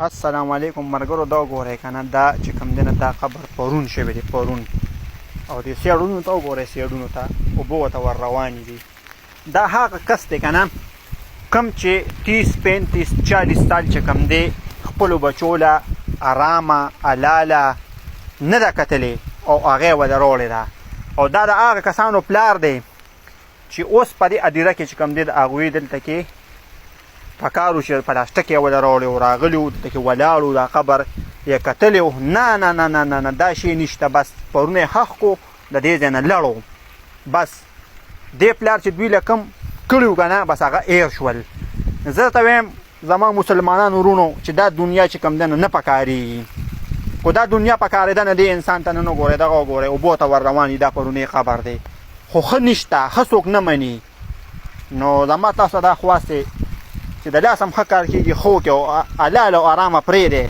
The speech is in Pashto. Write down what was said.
السلام علیکم مرګرو. دا وګورئ که نه، دا چې کوم دی نه دا قبر پرون شوی دی، پرون. او دې سیړونو ته وګورئ، سیړونو ته اوبه ورته ور روانې دي. دا هغه کس دی که نه کوم چې 30 35 40 سال چې کوم دی خپلو بچو له ارامه حلاله نه ده کتلې او هغې یې وله راوړې ده. او دا د هغه کسانو پلار دی چې اوس په دې هدیره کې چې کوم دی د هغوی دلته کې پکار و چې پلاستیک یې وله راوړی و، راغلي وو دلته کې ولاړ وو، دا قبر یې کتلی و. نه نه نه نه نه نه دا شی نشته. بس پرون یې ښخ کړو، د دې ځای نه لړو. بس دې پلار چې دوی له کوم کړي وو که نه، بس هغه هېر شول. زه ته وایم زما مسلمانانو ورونو چې دا دنیا چې کوم دی نه پکارېږي، خو دا دنیا پکارېده نه دې انسان ته نن وګورئ، دغه وګورئ اوبو ته ور روان دي. دا پرونی قبر دی، خو ښه نشته، ښه څوک نه مني. نو زما تاسو دا خواست دی چې د لاس هم ښه کار کېږي، ښه وکړئ او حلال او ارامه پرېږدئ.